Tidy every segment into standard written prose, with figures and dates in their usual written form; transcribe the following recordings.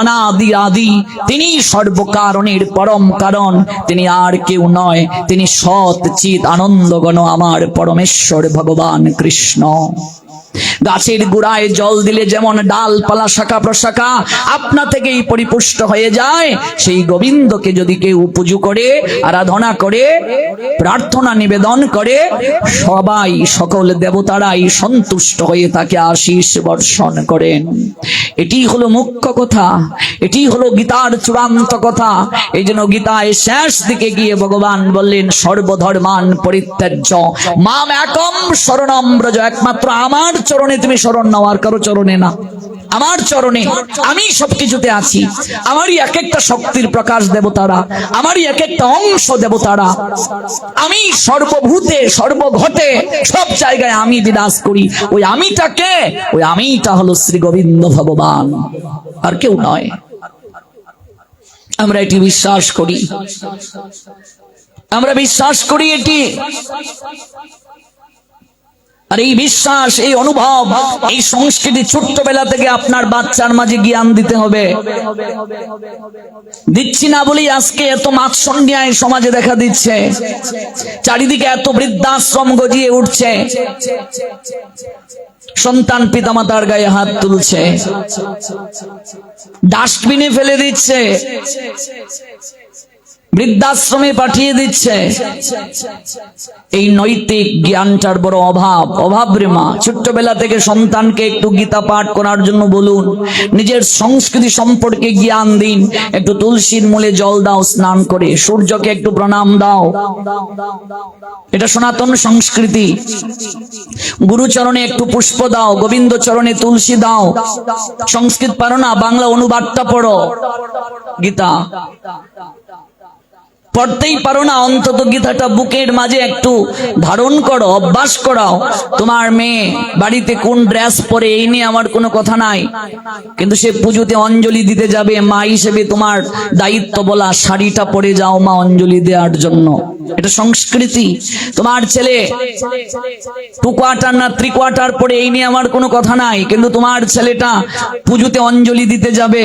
অনাদি আদি, তিনি সর্বকারণের পরম কারণ, তিনি আর কেউ নয়, তিনি সৎ চিৎ আনন্দগণ আমার পরমেশ্বর ভগবান কৃষ্ণ। গাছের গোড়ায় জল দিলে যেমন ডালপালা শাখা প্রশাখা আপনা থেকেই পরিপুষ্ট হয়ে যায়, সেই গোবিন্দকে যদি কেউ পুজো করে, আরাধনা করে, প্রার্থনা নিবেদন করে, সবাই সকল দেবতারাই সন্তুষ্ট হয়ে তাকে আশীষ বর্ষণ করেন। এটি হলো মুখ্য কথা, এটি হলো গীতার চূড়ান্ত কথা। এই জন্য গীতায় শেষ দিকে গিয়ে ভগবান বললেন, সর্বধর্মান পরিত্যাজ্য মাম একম শরণম ব্রজ, একমাত্র আমার চরণে তুমি শরণ নাও, আর কারো চরণে না। আমার চরণে আমি সবকিছুতে আছি, আমারই এক একটা শক্তির প্রকাশ দেবতারা, আমারই এক একটা অংশ দেবতারা, আমি সর্বভূতে সর্বঘটে সব জায়গায় আমি বিরাজ করি। ওই আমিটাকে, ওই আমিটা হলো শ্রী গোবিন্দ ভগবান, আর কেউ নয়। আমরা এটি বিশ্বাস করি, আমরা বিশ্বাস করি এটি। আর এই বিশ্বাস, এই অনুভব, এই সংস্কৃতি ছোট্টবেলা থেকে আপনার বাচ্চার মাঝে জ্ঞান দিতে হবে। দিচ্ছি না বলেই আজকে এত মাৎসন্যায় সমাজে দেখা দিচ্ছে, চারিদিকে এত বৃদ্ধাশ্রম গজিয়ে উঠছে, সন্তান পিতামাতার গায়ে হাত তুলছে, ডাস্টবিনে ফেলে দিচ্ছে, বৃদ্ধাশ্রমে পাঠিয়ে দিচ্ছে। এই নৈতিক জ্ঞানটার বড় অভাব রে মা। ছোট্টবেলা থেকে সন্তানকে একটু গীতা পাঠ করার জন্য বলুন, নিজের সংস্কৃতি সম্পর্কে জ্ঞান দিন। একটু তুলসীর মূলে জল দাও স্নান করে, সূর্যকে একটু প্রণাম দাও, এটা সনাতন সংস্কৃতি। গুরুচরণে একটু পুষ্প দাও, গোবিন্দ চরণে তুলসী দাও। সংস্কৃত পারো না, বাংলা অনুবাদটা পড়ো, গীতা পড়তেই পারো না, অন্তত গীতাটা বুকের মাঝে একটু ধারণ করো, অভ্যাস করাও। তোমার মেয়ে বাড়িতে কোন ড্রেস পরে এই নিয়ে আমার কোনো কথা নাই, কিন্তু সে পুজোতে অঞ্জলি দিতে যাবে, মা হিসেবে তোমার দায়িত্ব বলা শাড়িটা পরে যাও মা অঞ্জলি দেওয়ার জন্য, এটা সংস্কৃতি। তোমার ছেলে টু কোয়ার্টার না থ্রি কোয়ার্টার পরে এই নিয়ে আমার কোনো কথা নাই, কিন্তু তোমার ছেলেটা পুজোতে অঞ্জলি দিতে যাবে,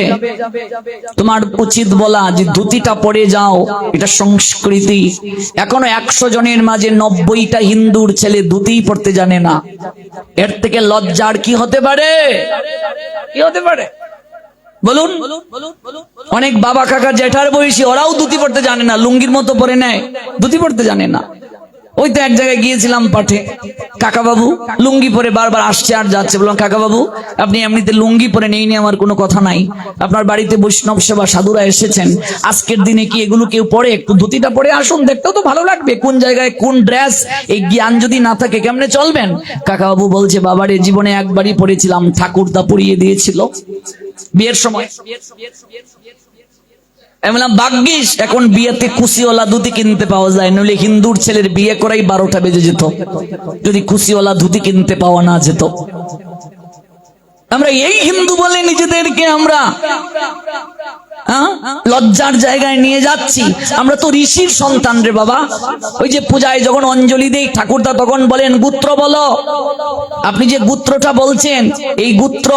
তোমার উচিত বলা যে ধুতিটা পরে যাও, এটা সংস্কৃতি। এখনো 100 জনের মাঝে 90টা হিন্দুর ছেলে ধুতিই পড়তে জানে না। এর থেকে লজ্জার কি হতে পারে? কি হতে পারে বলুন? অনেক বাবা কাকা জেঠার বয়সী, ওরাও ধুতি পড়তে জানে না, লুঙ্গির মতো পরে নেয়, ধুতি পড়তে জানে না। ওই তো এক জায়গায় গিয়েছিলাম পাঠে, কাকা বাবু লুঙ্গি পরে বারবার আসছে আর যাচ্ছে। বললাম, কাকা বাবু আপনি এমনিতে লুঙ্গি পরে নেই নিয়ে আমার কোনো কথা নাই, আপনার বাড়িতে বৈষ্ণব সেবা সাধুরা এসেছেন, আজকের দিনে কি এগুলো কেউ পরে? একটু ধুতিটা পরে আসুন, দেখতেও তো ভালো লাগবে, কোন জায়গায় কোন ড্রেস, এই জ্ঞান যদি না থাকে কেমনে চলবেন? কাকা বাবু বলছে, বাবারে জীবনে একবারই পড়েছিলাম, ঠাকুরদা পরিয়ে দিয়েছিল বিয়ের সময়। আমি বললাম, ভাগ্যিস এখন বিয়েতে কুশিওয়ালা ধুতি কিনতে পাওয়া যায়, নইলে হিন্দুর ছেলের বিয়ে করাই 12টা বেজে যেত যদি কুশিওয়ালা ধুতি কিনতে পাওয়া না যেত। আমরা এই হিন্দু বলে নিজেদেরকে আমরা লজ্জার জায়গায় নিয়ে যাচ্ছি। আমরা তো ঋষির সন্তান রে বাবা। ওই যে পূজায় যখন অঞ্জলি দেই ঠাকুরদা তখন বলেন, গোত্র বলো। আপনি যে গোত্রটা বলছেন, এই গোত্র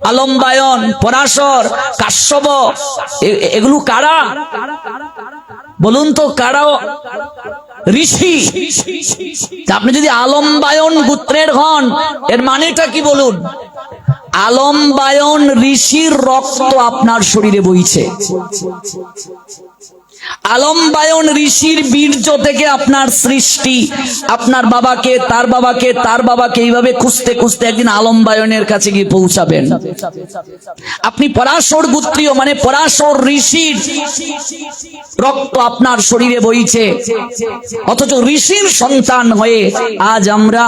আলম্বায়ন, পরাশর, কাশ্যপ, এগুলো কারা বলুন তো? কারা? ঋষি। আপনি যদি আলম্বায়ন গোত্রের হন, এর মানেটা কি বলুন? আলম্বায়ন ঋষির রক্ত আপনার শরীরে বইছে। আলম্বায়ন ঋষির বীর্য থেকে আপনার সৃষ্টি। আপনার বাবাকে, তার বাবাকে, তার বাবাকে এইভাবে খুঁজতে খুঁজতে একদিন আলম্বায়নের কাছে গিয়ে পৌঁছাবেন। আপনি পরাশর গোত্রীয়, মানে পরাশর ঋষির রক্ত আপনার শরীরে বইছে, অথচ ঋষির সন্তান হয়ে আজ আমরা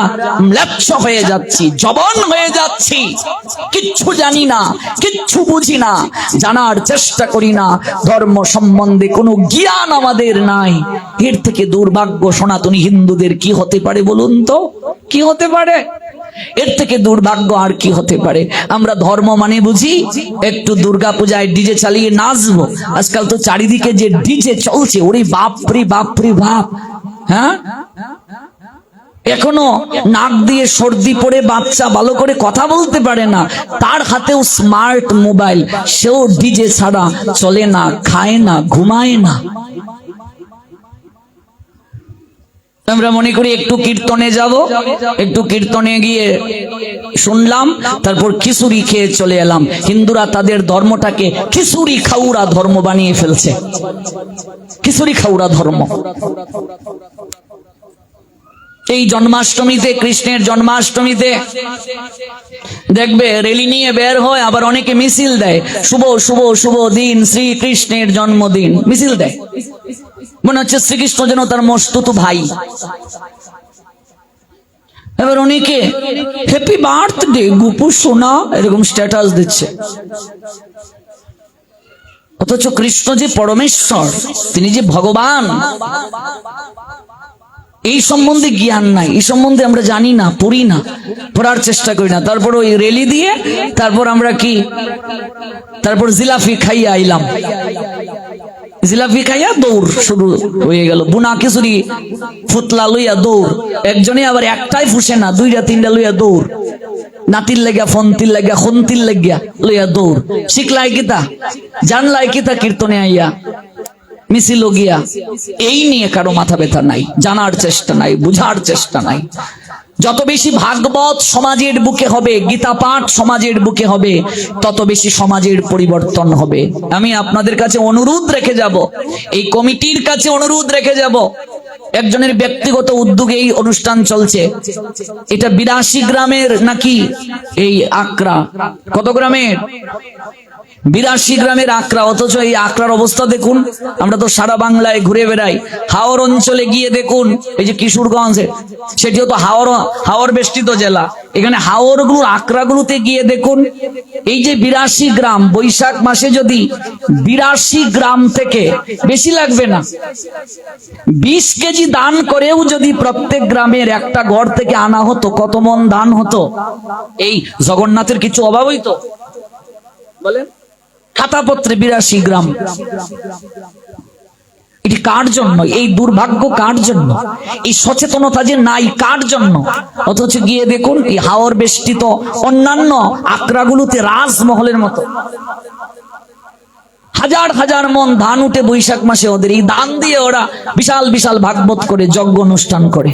ম্লেচ্ছ হয়ে যাচ্ছি, জবন হয়ে যাচ্ছি, কিচ্ছু জানি না, কিচ্ছু বুঝি না, জানার চেষ্টা করি না, ধর্ম সম্বন্ধে কোনো জ্ঞান আমাদের নাই। এর থেকে দুর্ভাগ্য সনাতনী হিন্দুদের কি হতে পারে বলুন তো? কি হতে পারে? এর থেকে দুর্ভাগ্য আর কি হতে পারে? আমরা ধর্ম মানে বুঝি একটু দুর্গা পূজায় ডিজে চালিয়ে নাচবো। আজকাল তো চারিদিকে যে ডিজে চলছে, ওরে বাপরে বাপরে বাপ। হ্যাঁ, এখনো নাক দিয়ে সর্দি পড়ে বাচ্চা ভালো করে কথা বলতে পারে না, তার হাতেও স্মার্ট মোবাইল, সেও ডিজে ছাড়া চলে না, খায় না, ঘুমায় না। আমরা মনে করি একটু কীর্তনে যাব, একটু কীর্তনে গিয়ে শুনলাম, তারপর খিচুড়ি খেয়ে চলে এলাম। হিন্দুরা তাদের ধর্মটাকে খিচুড়ি খাউরা ধর্ম বানিয়ে ফেলছে, খিচুড়ি খাউরা ধর্ম। এই জন্মাষ্টমীতে, কৃষ্ণের জন্মাষ্টমীতে দেখবে রেলি নিয়ে বের হয়, আবার অনেকে মিছিল দেয়, শুভ শুভ শুভ দিন শ্রীকৃষ্ণের জন্মদিন, মিছিল দেয়, মনে হচ্ছে শ্রীকৃষ্ণ যেন তার মস্তুত ভাই। এবার অনেকে হ্যাপি বার্থডে গুপু সোনা এরকম স্ট্যাটাস দিচ্ছে, অথচ কৃষ্ণ যে পরমেশ্বর, তিনি যে ভগবান, এই সম্বন্ধে জ্ঞান নাই, এই সম্বন্ধে আমরা জানি না, পড়ি না, পড়ার চেষ্টা করি না। তারপর ওই রেলি দিয়ে তারপর আমরা কি, তারপর জিলাপি খাইয়া আইলাম, জিলাপি খাইয়া দৌড় শুরু হয়ে গেল, বুনা খিচুড়ি ফুতলা লইয়া দৌড়। একজনে আবার একটাই ফুসে না, দুইটা তিনটা লইয়া দৌড়, নাতির লাগিয়া ফন্তির লাগিয়া খন্তির লাগিয়া লইয়া দৌড়। শিখলাই কিতা, জানলাই কিতা কীর্তনে আইয়া, মিছিল গিয়া। এই নিয়ে কারো মাথা ব্যথা নাই, জানার চেষ্টা নাই, বুঝার চেষ্টা নাই। যত বেশি ভাগবত সমাজের বুকে হবে, গীতা পাঠ সমাজের বুকে হবে, তত বেশি সমাজের পরিবর্তন হবে। আমি আপনাদের কাছে অনুরোধ রেখে যাব, এই কমিটির কাছে অনুরোধ রেখে যাব, একজনের ব্যক্তিগত উদ্যোগে এই অনুষ্ঠান চলছে। এটা 82 গ্রামের নাকি এই আকরা, কত গ্রামের? 82 গ্রামের আকরা। অথচ এই আকরার অবস্থা দেখুন, আমরা তো সারা বাংলায় ঘুরে বেড়াই, হাওর অঞ্চলে গিয়ে দেখুন, এই যে কিশোরগঞ্জ, সেটিও তো হাওর বেষ্টিত জেলা, এখানে হাওর গুলো আকরা গুলোতে গিয়ে দেখুন, এই যে 82 গ্রাম, বৈশাখ মাসে যদি 82 গ্রাম থেকে বেশি লাগবে না, 20 কেজি দান করেও যদি প্রত্যেক গ্রামের একটা ঘর থেকে আনা হতো, কত মন দান হতো? এই জগন্নাথের কিছু অভাব হইতো? বলেন, খাতাপত্রে 82 গ্রাম। এটি কার জন্য? এই দুর্ভাগ্য কার জন্য? এই সচেতনতা যে নাই কার জন্য? অথচ গিয়ে দেখুন এই হাওর বেষ্টিত অন্যান্য আকরাগুলোতে রাজমহলের মতো হাজার হাজার মন ধান উঠে বৈশাখ মাসে, ওদের এই দান দিয়ে ওরা বিশাল বিশাল ভাগবত করে, যজ্ঞ অনুষ্ঠান করে।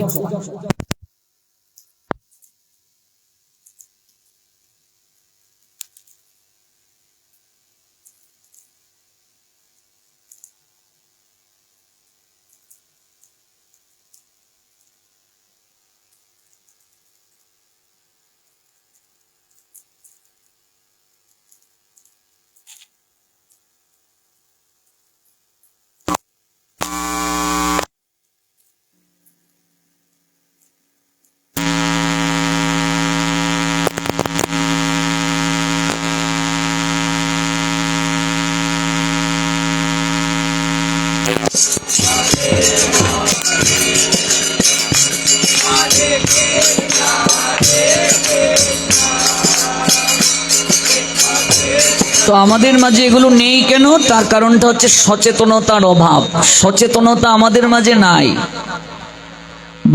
তো আমাদের মাঝে এগুলো নেই কেন? তার কারণটা হচ্ছে সচেতনতার অভাব। সচেতনতা আমাদের মাঝে নাই,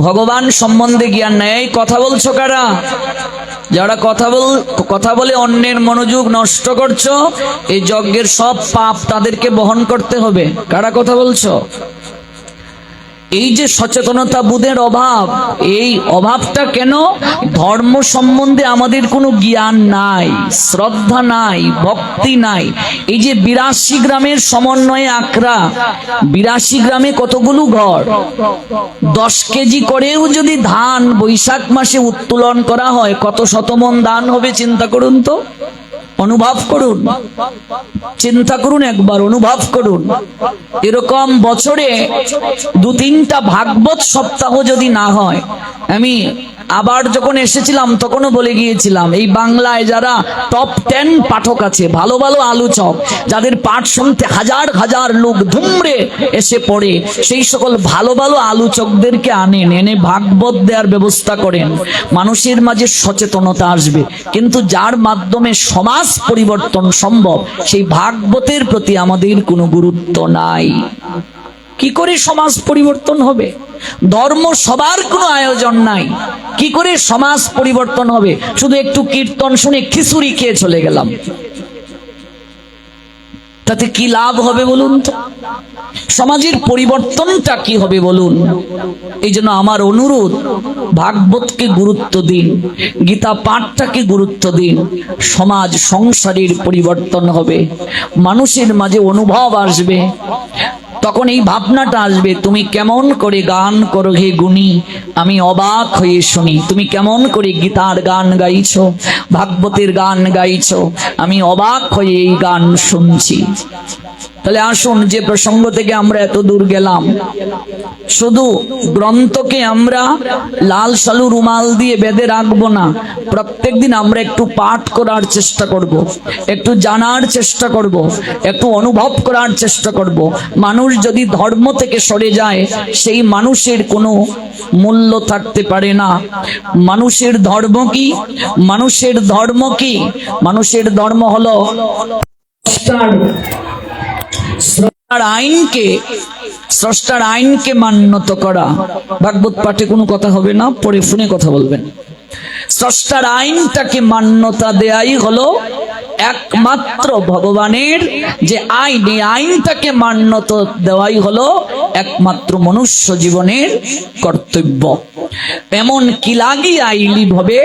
ভগবান সম্বন্ধে জ্ঞান নাই। এই কথা বলছো কারা? যারা কথা বলে অন্যের মনোযোগ নষ্ট করছো, এই যজ্ঞের সব পাপ তাদেরকে বহন করতে হবে। কারা কথা বলছো? এই যে সচেতনতা বোধের অভাব, এই অভাবটা কেন? ধর্ম সম্বন্ধে আমাদের কোনো জ্ঞান নাই, শ্রদ্ধা নাই, ভক্তি নাই। এই যে 82 গ্রামের সমন্বয়ে আকরা, 82 গ্রামে কতগুলো ঘর, 10 কেজি করেও যদি ধান বৈশাখ মাসে উত্তোলন করা হয়, কত শতমন দান হবে চিন্তা করুন তো, অনুভব করুন, চিন্তা করুন, একবার অনুভব করুন। এরকম বছরে 2-3টা ভাগবত সপ্তাহ যদি না হয়, আমি আবার যখন এসেছিলাম তখনও বলে গিয়েছিলাম, এই বাংলায় যারা টপ 10 পাঠক আছে, ভালো ভালো আলোচক, যাদের পাঠ শুনতে হাজার হাজার লোক ধুমরে এসে পড়ে, সেই সকল ভালো ভালো আলোচকদেরকে আনেন, এনে ভাগবত দেওয়ার ব্যবস্থা করেন, মানুষের মাঝে সচেতনতা আসবে। কিন্তু যার মাধ্যমে সমাজ পরিবর্তন সম্ভব, সেই ভাগবতের প্রতি আমাদের কোনো গুরুত্ব নাই। কি করে সমাজ পরিবর্তন হবে? ধর্ম সবার কোনো আয়োজন নাই, কি করে সমাজ পরিবর্তন হবে? শুধু একটু কীর্তন শুনে খিচুড়ি খেয়ে চলে গেলাম, তাতে কি লাভ হবে বলুন তো? সমাজের পরিবর্তনটা কি হবে বলুন? এই জন্য আমার অনুরোধ, ভাগবতকে গুরুত্ব দিন, গীতা পাঠটাকে গুরুত্ব দিন। সমাজ সংসারের পরিবর্তন হবে, মানুষের মাঝে অনুভব আসবে, তখন এই ভাবনাটা আসবে, তুমি কেমন করে গান করো হে গুণী, আমি অবাক হয়ে শুনি। তুমি কেমন করে গীতার গান গাইছো, ভাগবতের গান গাইছো, আমি অবাক হয়ে এই গান শুনছি। তাহলে আসুন, যে প্রসঙ্গ থেকে আমরা এত দূর গেলাম, শুধু গ্রন্থকে আমরা লাল সালু রুমাল দিয়ে বেঁধে রাখবো না, প্রত্যেকদিন আমরা একটু পাঠ করার চেষ্টা করব, একটু জানার চেষ্টা করব, একটু অনুভব করার চেষ্টা করব। মানুষ যদি ধর্ম থেকে সরে যায়, সেই মানুষের কোনো মূল্য থাকতে পারে না। মানুষের ধর্ম কি? মানুষের ধর্ম কি? মানুষের ধর্ম হলো স্রষ্টার আইনকে মান্যত করা। ভাগবত পাঠে কোনো কথা হবে না, পরে ফোনে কথা বলবেন। স্রষ্টার আইনটাকে মান্যতা দেয়াই হলো একমাত্র ভগবানের যে আইন, এই আইনটাকে মান্যতা দেওয়াই হলো একমাত্র মনুষ্য জীবনের কর্তব্য। এমন কি লাগি আইলি ভবে,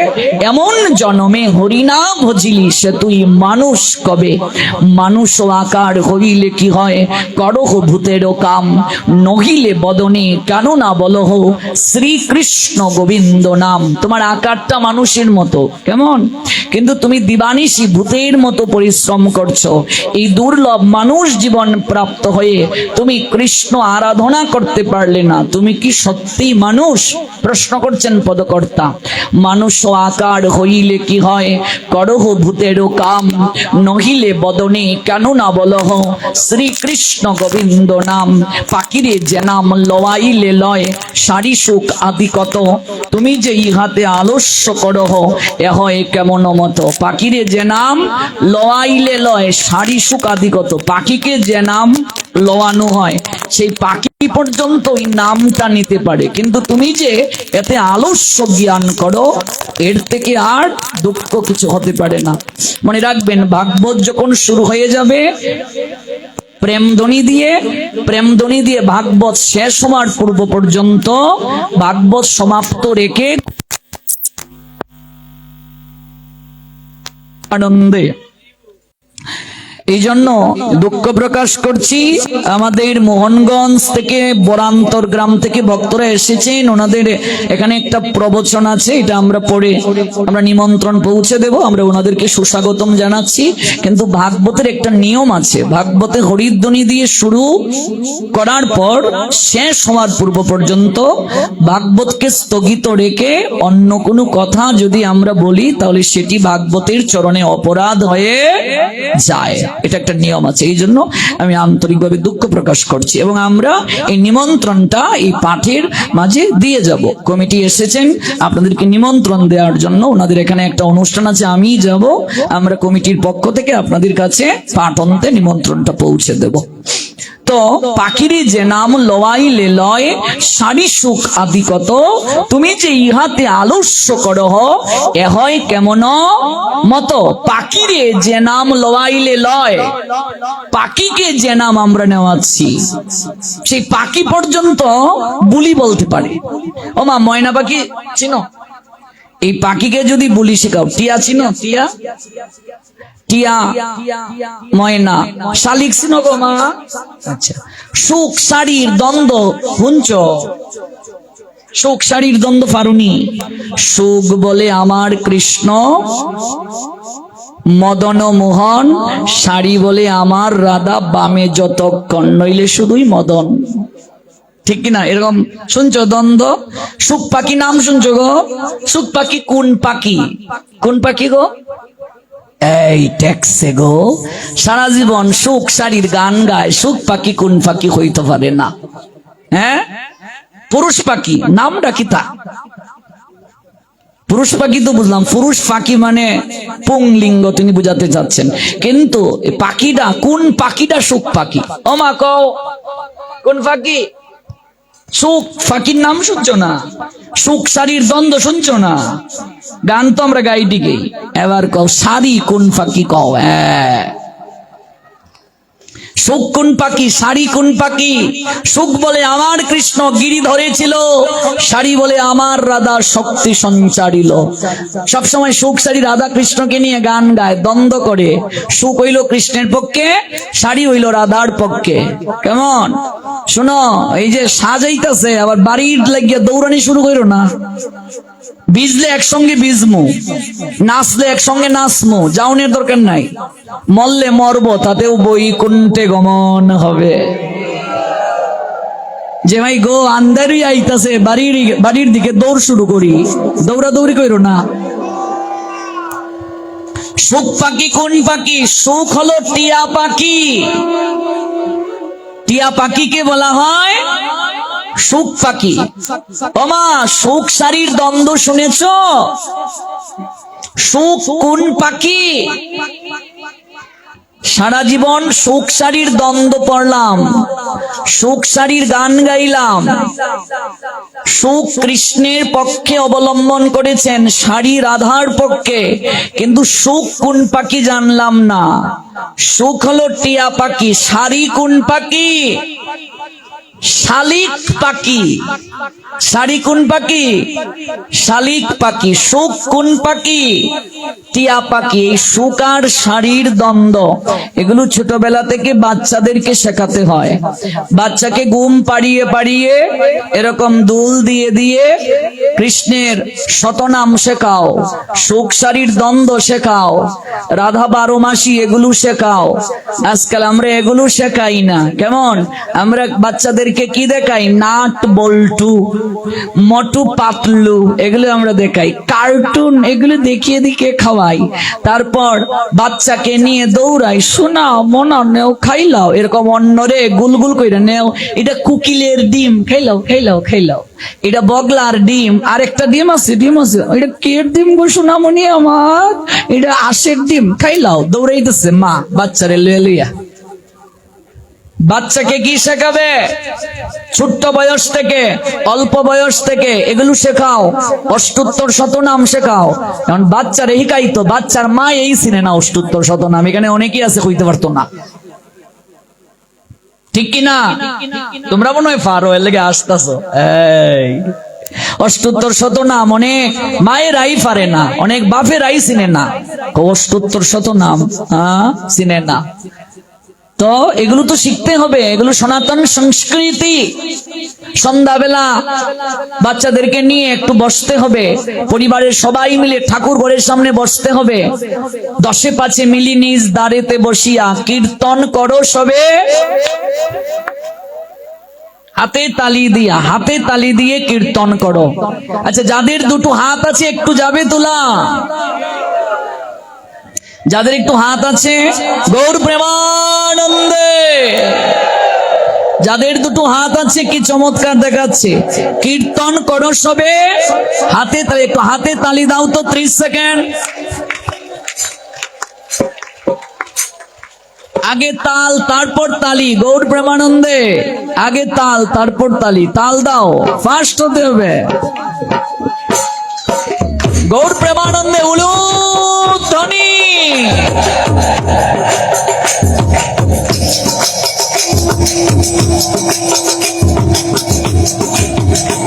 এমন জনমে হরিনা ভজিলি সে তুই মানুষ কবে। মানুষ আকার হইলে কি হয়, করহ ভূতেরও কাম, নহিলে বদনে কেন না বলহ শ্রীকৃষ্ণ গোবিন্দ নাম। তোমার আকারটা মানুষের মতো, কেমন? কিন্তু তুমি দিবানিশি ভূতের মতো পরিশ্রম করছো। এই দুর্লভ মানুষ জীবন প্রাপ্ত হয়ে তুমি কৃষ্ণ আরাধনা করতে পারলে না, তুমি কি সত্যি মানুষ? প্রশ্ন করছেন পদকর্তা। মানুষ আকার হইলে কি হয়, করহ ভূতেরও কাম, নহিলে বদনে কেন না বলহ শ্রীকৃষ্ণ গোবিন্দ নাম। পাখিরে যে নাম লওয়াইলে লয়, সারি সুখ আদি কত, তুমি যে ইহাতে আলস্য করহ এ হয় কেমন মতো। পাখিরে যে নাম লওয়াইলে লয়, সারি সুখ আদি কত। পাখিকে যে নাম লওয়ানো হয়, সেই পাখি পর্যন্ত ওই নামটা নিতে পারে, কিন্তু তুমি যে এতে আলস্য জ্ঞান করো, এর থেকে আর দুঃখ কিছু হতে পারে না। মনে রাখবেন, ভাগবত যখন শুরু হয়ে যাবে, প্রেমধ্বনি দিয়ে ভাগবত শেষ হওয়ার পূর্ব পর্যন্ত ভাগবত সমাপ্ত রেখে আনন্দে। এই জন্য দুঃখ প্রকাশ করছি, আমাদের মোহনগঞ্জ থেকে বরান্তর গ্রাম থেকে ভক্তরা এসেছেন, ওনাদের এখানে একটা প্রবচন আছে, এটা আমরা পড়ে আমরা নিমন্ত্রণ পৌঁছে দেব, আমরা ওনাদেরকে সুস্বাগতম জানাচ্ছি। কিন্তু ভাগবতের একটা নিয়ম আছে, ভাগবতে হরিধ্বনি দিয়ে শুরু করার পর শেষ হওয়ার পূর্ব পর্যন্ত ভাগবতকে স্থগিত রেখে অন্য কোনো কথা যদি আমরা বলি, তাহলে সেটি ভাগবতের চরণে অপরাধ হয়ে যায়। এটা একটা নিয়ম আছে, এই জন্য আমি আন্তরিকভাবে দুঃখ প্রকাশ করছি। এবং আমরা এই নিমন্ত্রণটা এই পাঠের মাঝে দিয়ে যাব। কমিটি এসেছেন আপনাদেরকে নিমন্ত্রণ দেওয়ার জন্য, ওনাদের এখানে একটা অনুষ্ঠান আছে, আমি যাব, আমরা কমিটির পক্ষ থেকে আপনাদের কাছে পাঠ অন্তে নিমন্ত্রণটা পৌঁছে দেব। তো পাখিরে যে নাম লওয়াইলে লয়, সারি সুখ আদি কত, তুমি যে ইহাতে আলস্য করহ এ হয় কেমন মতো। পাখিরে যে নাম লওয়াইলে লয়, পাখিকে যে নাম আমরা নেওয়াচ্ছি, সেই পাখি পর্যন্ত বুলি বলতে পারে। ও মা, ময়না পাখি চিনো? এই পাখিকে যদি বুলি শেখাও, টিয়া চিনো? টিয়া, টিয়া, ময়না, শালিক চিনো গো মা? আচ্ছা, সুখ শাড়ির দ্বন্দ্ব হুঞ্চ, সুখ শাড়ির দ্বন্দ্ব ফারুনি। সুখ বলে আমার কৃষ্ণ, মদন মোহন, শাড়ি বলে আমার রাধা, বামে যতক্ষণ নইলে শুধুই মদন। ঠিক কিনা? এরকম শুনছো দ্বন্দ্ব? সুখ পাখি নাম শুনছো গো? সুখ পাখি কোন পাখি? কোন পাখি গো? এই ট্যাক্সে গো, সারা জীবন সুখ শাড়ির গান গায়, সুখ পাখি কোন পাখি হইতে পারে না? হ্যাঁ, পুরুষ পাখি, নামটা কি তা? পুরুষ পাখি তো বুঝলাম, পুরুষ পাখি মানে পুংলিঙ্গ তিনি বুঝাতে চাচ্ছেন, কিন্তু পাখিটা কোন পাখিটা সুখ পাখি? ও মা কও, কোন ফাঁকি? সুখ ফাঁকির নাম শুনছো না? সুখ শাড়ির দ্বন্দ্ব শুনছো না? গান তো আমরা গাই ঠিকই, এবার কও শাড়ি কোন ফাঁকি কও। হ্যাঁ, সুখ কোন পাখি, শাড়ি কোন পাখি? সুখ বলে আমার কৃষ্ণ গিরি ধরেছিল, শাড়ি বলে আমার রাধা শক্তি সঞ্চারিল। সবসময় সুখ শাড়ি রাধা কৃষ্ণকে নিয়ে গান গায়, দ্বন্দ্ব করে। সুখ হইল কৃষ্ণের পক্ষে, শাড়ি হইল রাধার পক্ষে। কেমন শুনো, এই যে সাজাইতেছে আবার বাড়ির লাগিয়ে দৌড়ানি শুরু করো না। বিজলে একসঙ্গে বিজমু, নাচলে একসঙ্গে নাচমু, যাওনের দরকার নাই। মরলে মরবো, তাতেও বৈকুণ্ঠে গমন হবে। যে ভাই গো আন্দারই আইতাছে বাড়ির দিকে দৌড় শুরু করি, দৌড়াদৌড়ি করো না। সুখ পাখি কোন পাখি? সুখ হলো টিয়া পাখি। টিয়া পাখিকে বলা হয় সুখ পাখি। ওমা, সুখ শাড়ির দ্বন্দ্ব শুনেছ? সুখ কোন পাখি? সারা জীবন সুখ শাড়ির দ্বন্দ্ব পড়লাম, সুখ শাড়ির গান গাইলাম। সুখ কৃষ্ণের পক্ষে অবলম্বন করেছেন, শাড়ি রাধার পক্ষে, কিন্তু সুখ কোন পাখি জানলাম না। সুখ হলো টিয়া পাখি। শাড়ি কোন পাখি? শালিক পাখি। শাড়ি কোন পাখি? শালিক পাখি। সুখ কোন পাখি? টিয়া পাখি। এই সুখ আর শাড়ির দ্বন্দ্ব, এগুলো ছোটবেলা থেকে বাচ্চাদেরকে শেখাতে হয়। বাচ্চাকে ঘুম পাড়িয়ে পাড়িয়ে এরকম দুল দিয়ে দিয়ে কৃষ্ণের শতনাম শেখাও, সুখ শাড়ির দ্বন্দ্ব শেখাও, রাধা 12 মাসি এগুলো শেখাও। আজকাল আমরা এগুলো শেখাই না। কেমন আমরা বাচ্চাদেরকে কি দেখাই? নাট বল্টু, মটু পাতলু, এগুলো আমরা দেখাই। কার্টুন এগুলো দেখিয়ে দেখিয়ে খাওয়াই। তারপর বাচ্চাকে নিয়ে দৌড়াই, শোনাও মনা নেও, খাইলাও, এরকম অন্যরে গুলগুল কইরা নেও, এটা কুকিলের ডিম, খাইলাও খাইলাও খাইলাও, এটা বগলার ডিম, আরেকটা ডিম আছে, এটা কের ডিম গো সোনামণি আমার, এটা আশের ডিম, খাইলাও। দৌড়াইতেছে মা বাচ্চারে লইয়া লইয়া। বাচ্চাকে কি শেখাবে? ছোট্ট বয়স থেকে, অল্প বয়স থেকে এগুলো শেখাও। অষ্টোত্তর শতনাম শেখাও। কারণ বাচ্চারে শিখাইতো, বাচ্চার মা এই চিনে না অষ্টোত্তর শতনাম। এখানে অনেকেই আছে কইতে পারতো না, ঠিক কিনা? তোমরা মনে হয় পারো, এর লেগে আসতেছো। এই অষ্টোত্তর শতনাম অনেক মায়েরাই পারে না, অনেক বাপেরাই চিনে না। অষ্টোত্তর শতনাম চিনে না। তো এগুলো তো শিখতে হবে, এগুলো সনাতন সংস্কৃতি। সন্ধ্যাবেলা বাচ্চাদেরকে নিয়ে একটু বসতে হবে, পরিবারের সবাই মিলে ঠাকুর ঘরের সামনে বসতে হবে। 10 5 মিলি নিজ দ্বারেতে বসিয়া কীর্তন করো সবে, হাতে তালি দিয়ে কীর্তন করো। আচ্ছা, যাদের দুটো হাত আছে একটু যাবে তোলা? যাদের একটু হাত আছে গৌর প্রেমানন্দে। যাদের দুটো হাত আছে কি চমৎকার দেখাচ্ছে। কীর্তন করো সবে, হাতে তালি, একটু হাতে তালি দাও তো 30 সেকেন্ড। আগে তাল তারপর তালি, গৌর প্রেমানন্দে। আগে তাল তারপর তালি, তাল দাও, ফাস্ট হতে হবে। গৌর প্রেমানন্দে উলুধ্বনি।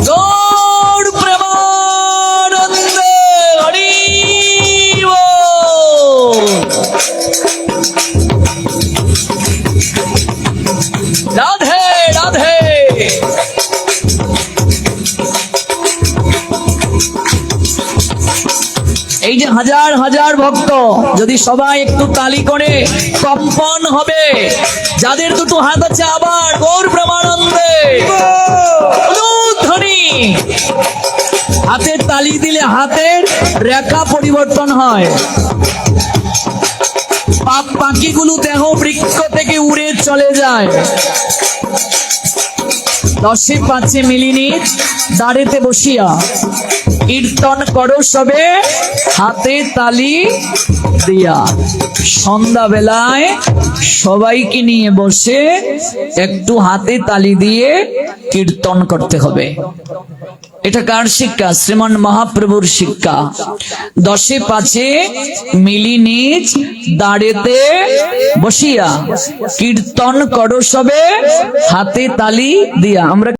গৌর প্রেমানন্দে হরি বল। রাধে রাধে। এই যে হাজার হাজার ভক্ত, যদি সবাই একটু তালি করে কম্পন হবে। যাদের দুটো হাত আছে আবার গৌর প্রেমানন্দে ধ্বনি। হাতে তালি দিলে হাতের রেখা পরিবর্তন হয়, পাপ পাখিগুলো দেহ বৃক্ষ থেকে উড়ে চলে যায়। 10 5 মিনিট দাঁড়েতে বসিয়া কীর্তন করো সবে, হাতে তালি দিয়া। সন্ধ্যা বেলায় সবাইকে নিয়ে বসে একটু হাতে তালি দিয়ে কীর্তন করতে হবে। এটা কার শিক্ষা? শ্রীমান মহাপ্রভুর শিক্ষা। 10-5 মিলি নিজ দাঁড়েতে বসিয়া কীর্তন করো সবে হাতে তালি দিয়া। আমরা